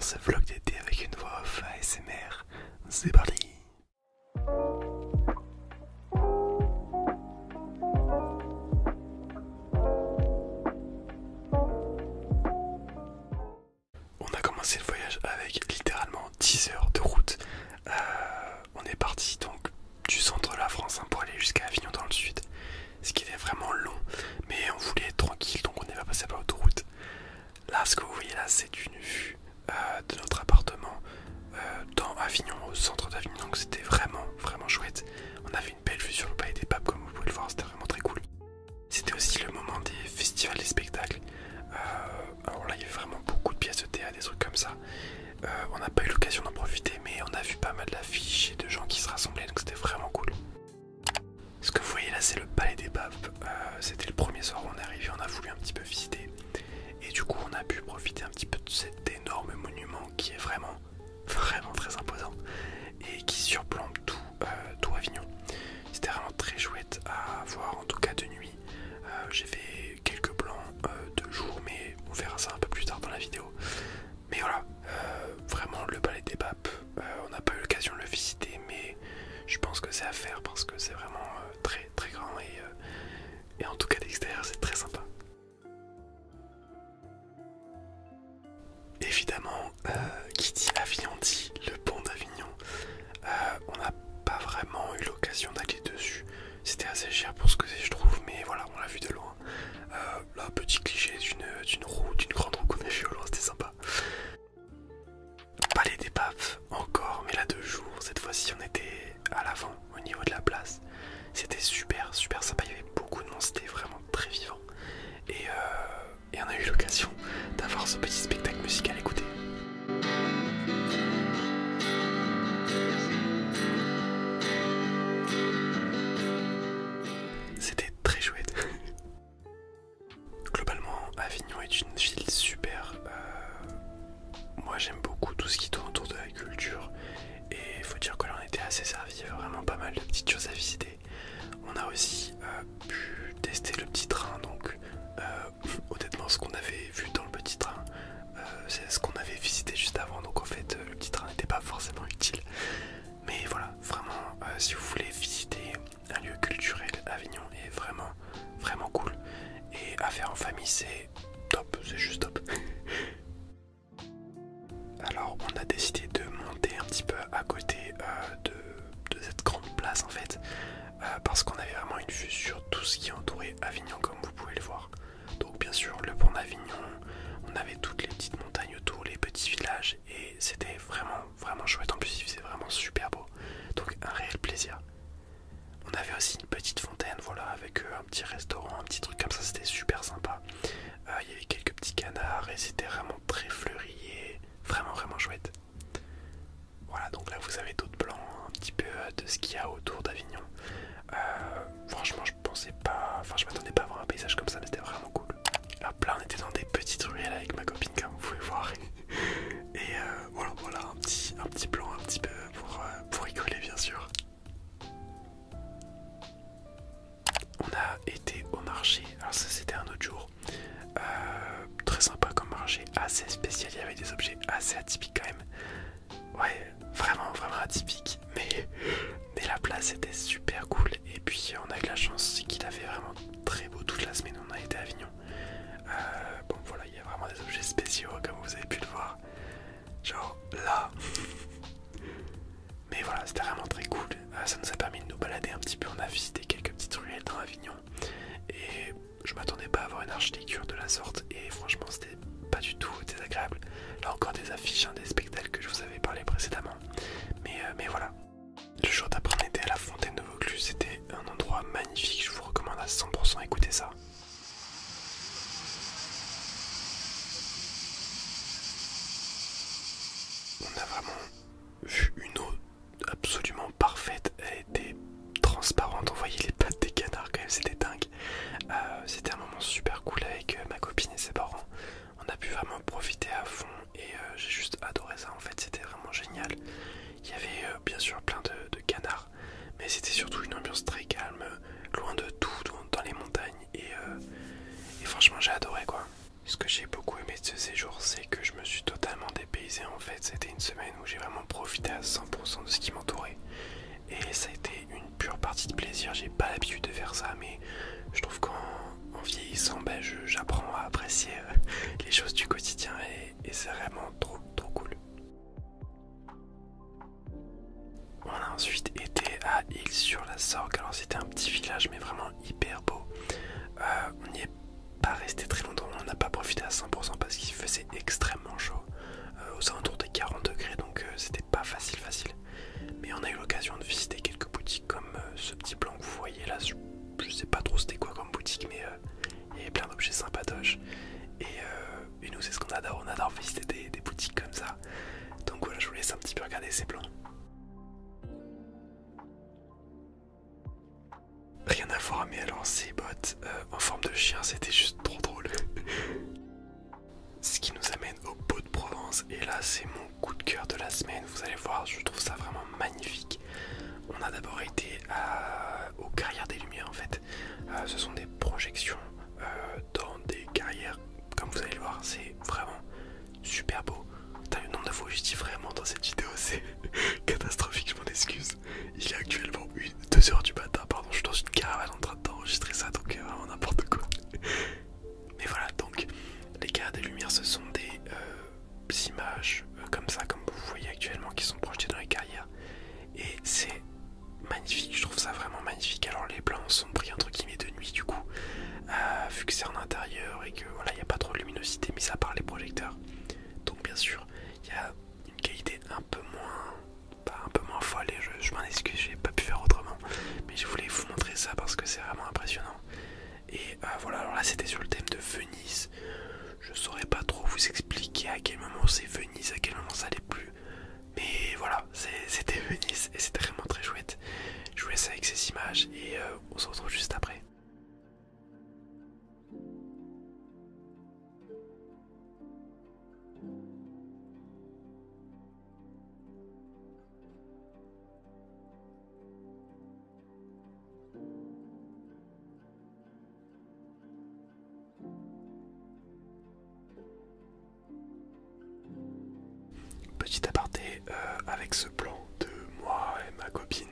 ce vlog d'été avec une voix off ASMR. C'est parti. On a commencé le voyage avec littéralement 10 heures de route. On est parti donc du centre de la France pour aller jusqu'à Avignon dans le sud. Ce qui était vraiment long, mais on voulait être tranquille donc on n'est pas passé par l'autoroute. Là, ce que vous voyez là, c'est une vue de notre appartement dans Avignon, au centre d'Avignon, donc c'était vraiment chouette. On avait une belle vue sur le palais des papes, comme vous pouvez le voir, c'était vraiment très cool. C'était aussi le moment des festivals et spectacles. Alors là, il y avait vraiment beaucoup de pièces de théâtre, des trucs comme ça. On n'a pas eu l'occasion d'en profiter, mais on a vu pas mal d'affiches et de gens qui se rassemblaient, donc c'était vraiment cool. Ce que vous voyez là, c'est le palais des papes. C'était le premier soir où on est arrivé, on a voulu un petit peu visiter. Et du coup, on a pu profiter un petit peu de cet énorme monument qui est vraiment très imposant et qui surplombe tout Avignon. C'était vraiment très chouette à voir, en tout cas de nuit. J'ai fait quelques plans de jour, mais on verra ça un peu plus tard dans la vidéo. Mais voilà, vraiment le palais des papes, on n'a pas eu l'occasion de le visiter, mais je pense que c'est à faire parce que c'est vraiment très grand et en tout cas d'extérieur c'est très sympa. Évidemment, qui dit Avignon dit le pont d'Avignon. On n'a pas vraiment eu l'occasion d'aller dessus. C'était assez cher pour ce que c'est, je trouve, mais voilà, on l'a vu de loin. Là, petit cliché d'une roue, d'une grande roue qu'on a vu au loin, c'était sympa. Palais des papes, encore, mais là de jour. Cette fois-ci, on était à l'avant, au niveau de la place. C'était super sympa, il y avait beaucoup de monde, c'était vraiment très vivant. Et on a eu l'occasion d'avoir ce petit spectacle musical à écouter. C'était très chouette. Globalement, Avignon est une ville super. Moi j'aime beaucoup tout ce qui tourne autour de la culture. Et il faut dire que là on était assez servi, il y avait vraiment pas mal de petites choses à visiter. On a aussi pu tester le petit train, donc honnêtement ce qu'on avait vu dans le petit train c'est ce qu'on avait visité juste avant, donc en fait le petit train n'était pas forcément utile. Mais voilà, vraiment si vous voulez visiter un lieu culturel, Avignon est vraiment cool. Et à faire en famille c'est top, c'est juste top. Alors on a décidé de monter un petit peu à côté de cette grande place en fait, parce qu'on avait vraiment une vue sur tout ce qui entourait Avignon comme vous pouvez le voir. Donc bien sûr le pont d'Avignon, on avait toutes les petites montagnes autour, les petits villages et c'était vraiment chouette. En plus il faisait vraiment super beau, donc un réel plaisir. On avait aussi une petite fontaine, voilà, avec un petit restaurant, un petit truc comme ça, c'était super sympa. Il y avait quelques petits canards et c'était vraiment très fleuri et vraiment chouette. Voilà, donc là vous avez d'autres plans un petit peu de ce qu'il y a autour d'Avignon. Franchement je m'attendais pas à voir un paysage comme ça, mais c'était vraiment cool. Hop là on était dans des petites ruelles avec ma copine comme vous pouvez voir. Et voilà un petit plan un petit peu pour rigoler bien sûr. On a été au marché, alors ça c'était un autre jour. Très sympa comme marché, assez spécial, il y avait des objets assez atypiques quand même. Ouais, vraiment atypique, mais la place était super cool. Et puis on a eu la chance qu'il avait vraiment très beau toute la semaine, on a été à Avignon. Bon voilà, il y a vraiment des objets spéciaux comme vous avez pu le voir, genre là. Mais voilà, c'était vraiment très cool, ça nous a permis de nous balader un petit peu, on a visité quelques petites ruelles dans Avignon. Et je m'attendais pas à avoir une architecture de la sorte et franchement c'était pas du tout désagréable. Là encore des affiches, des spectacles que je vous avais parlé précédemment. Mais voilà. Le jour d'après on était à la fontaine de Vaucluse, c'était un endroit magnifique, je vous recommande à 100% écouter ça. On a vraiment vu une eau absolument parfaite, elle était transparente, on voyait les pattes des canards quand même, c'était dingue. C'était un moment super cool avec ma copine et ses parents. On a pu vraiment profiter à fond et j'ai juste adoré ça en fait, c'était vraiment génial. Il y avait bien sûr plein de canards, mais c'était surtout une ambiance très calme, loin de tout, dans les montagnes et franchement j'ai adoré quoi. Ce que j'ai beaucoup aimé de ce séjour, c'est que je me suis totalement dépaysé disais, en fait, c'était une semaine où j'ai vraiment profité à 100% de ce qui m'entourait. Et ça a été une pure partie de plaisir. J'ai pas l'habitude de faire ça, mais je trouve qu'en vieillissant, j'apprends à apprécier les choses du quotidien et c'est vraiment trop cool. On a ensuite été à Île-sur-la-Sorgue. Alors c'était un petit village mais vraiment hyper beau. On n'y est pas resté très longtemps, on n'a pas profité à 100% parce qu'il faisait extrêmement chaud, aux alentours des 40 degrés, donc c'était pas facile. Mais on a eu l'occasion de visiter quelques boutiques comme ce petit plan que vous voyez là. Je sais pas trop c'était quoi comme boutique, mais il y avait plein d'objets sympatoches. Et nous c'est ce qu'on adore, on adore visiter des boutiques comme ça. Donc voilà, je vous laisse un petit peu regarder ces plans. Rien à voir, mais alors ces bottes en forme de chien, c'était juste trop drôle. Ce qui nous amène au Pot de Provence, et là c'est mon coup de cœur de la semaine. Vous allez voir, je trouve ça vraiment magnifique. On a d'abord été aux Carrières des Lumières en fait. Ce sont des projections dans des carrières, comme vous allez le voir, c'est vraiment super beau. Le nombre de fois où je dis vraiment dans cette vidéo, c'est catastrophique, je m'en excuse. Il est actuellement 2h du matin, pardon, je suis dans une caravane en train d'enregistrer ça, donc vraiment n'importe quoi. Mais voilà, donc les Carrières des Lumières, ce sont des images comme ça, comme vous voyez actuellement, qui sont projetées dans les carrières. Et c'est magnifique, je trouve ça vraiment magnifique. Alors les plans sont pris entre guillemets de nuit du coup, vu que c'est en intérieur et que voilà, il n'y a pas trop de luminosité, mis à part les projecteurs. Donc bien sûr, il y a une qualité un peu moins folle et je m'en excuse, j'ai pas pu faire autrement. Mais je voulais vous montrer ça parce que c'est vraiment impressionnant. Et voilà, alors là c'était sur le thème de Venise. Je saurais pas trop vous expliquer à quel moment c'est Venise, à quel moment ça l'est plus. Mais voilà, c'était Venise et c'était vraiment très chouette. Je vous laisse avec ces images et on se retrouve juste après. Petit aparté avec ce plan de moi et ma copine,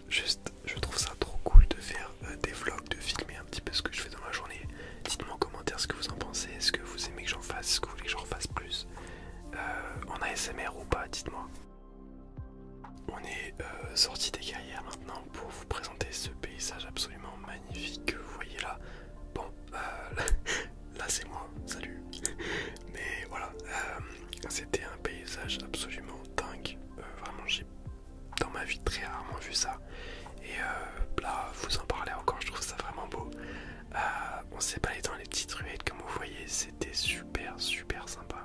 juste je trouve ça trop cool de faire des vlogs, de filmer un petit peu ce que je fais dans ma journée. Dites-moi en commentaire ce que vous en pensez, est-ce que vous aimez que j'en fasse, est-ce que vous voulez que j'en fasse plus en ASMR ou pas, dites-moi. On est sorti des carrières maintenant pour vous présenter ce paysage absolument magnifique que vous voyez là. Bon, là c'est moi, salut. Mais voilà, c'était un paysage absolument dingue. Vraiment, j'ai dans ma vie très rarement vu ça. Et là, vous en parlez encore, je trouve ça vraiment beau. On s'est baladé dans les petites ruelles, comme vous voyez, c'était super sympa.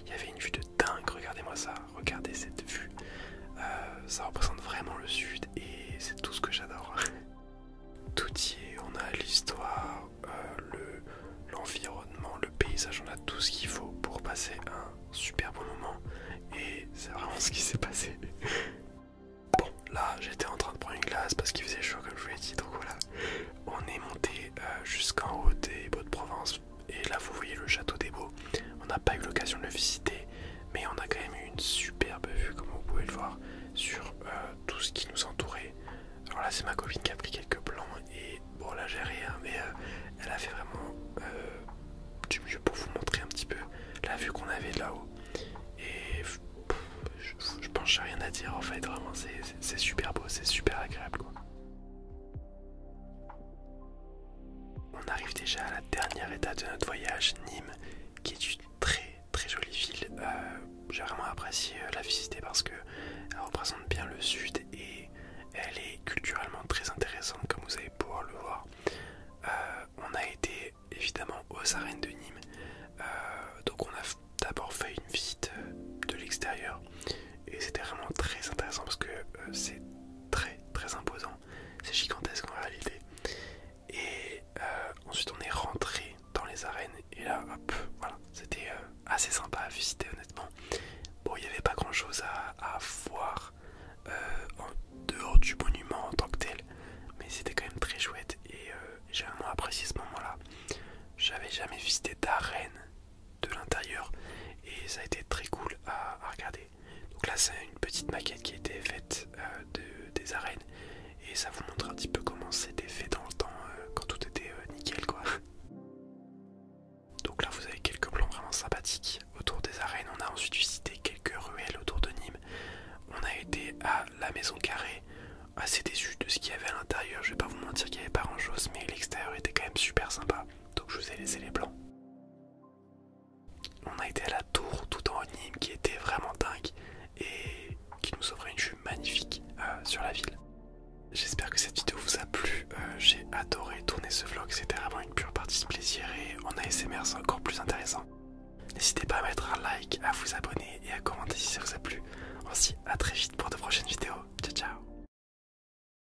Il y avait une vue de dingue, regardez-moi ça, regardez cette vue. Ça représente vraiment le sud et c'est tout ce que j'adore. Tout y est, on a l'histoire, l'environnement, le paysage, on a tout ce qu'il faut pour passer un super bon moment et c'est vraiment ce qui s'est passé. Bon, là j'étais en train de prendre une glace parce qu'il faisait chaud comme je vous l'ai dit, donc voilà. On est monté jusqu'en haut des Baux de Provence et là vous voyez le château des Baux. On n'a pas eu l'occasion de le visiter, mais on a quand même eu une superbe vue comme vous pouvez le voir sur tout ce qui nous entourait. Alors là c'est ma copine qui a pris quelques plans et bon là j'ai rien, mais elle a fait vraiment du mieux pour vous montrer un petit peu la vue qu'on avait de là-haut. Et je pense que j'ai rien à dire en fait, vraiment c'est super beau, c'est super agréable quoi. On arrive déjà à la dernière étape de notre voyage, Nîmes, qui est une très jolie ville. J'ai vraiment apprécié la visiter parce que elle représente bien le sud et elle est culturellement très intéressante comme vous allez pouvoir le voir. On a été évidemment aux arènes de Nîmes, donc on a d'abord fait une visite de l'extérieur et c'était vraiment très intéressant parce que c'est très imposant, c'est gigantesque en réalité. Et ensuite on est rentré dans les arènes et là hop, voilà, c'était assez sympa à visiter honnêtement. Bon, il n'y avait pas grand chose à voir en dehors du monument en tant que tel, mais c'était quand même très chouette et j'ai vraiment apprécié ce moment là. J'avais jamais visité d'arène de l'intérieur et ça a été très cool à regarder. c'est une petite maquette qui a été faite des arènes. Et ça vous montre un petit peu comment c'était fait dans le temps, quand tout était nickel quoi. Donc là vous avez quelques plans vraiment sympathiques autour des arènes. On a ensuite visité quelques ruelles autour de Nîmes. On a été à la Maison Carrée, assez déçu de ce qu'il y avait à l'intérieur. Je vais pas vous mentir qu'il n'y avait pas grand chose, mais l'extérieur était quand même super sympa. Donc je vous ai laissé les plans. On a été à la tour tout en haut de Nîmes qui était vraiment dingue et qui nous offrait une vue magnifique sur la ville. J'espère que cette vidéo vous a plu, j'ai adoré tourner ce vlog, c'était vraiment une pure partie de plaisir et en ASMR c'est encore plus intéressant. N'hésitez pas à mettre un like, à vous abonner et à commenter si ça vous a plu. On se dit à très vite pour de prochaines vidéos. Ciao ciao.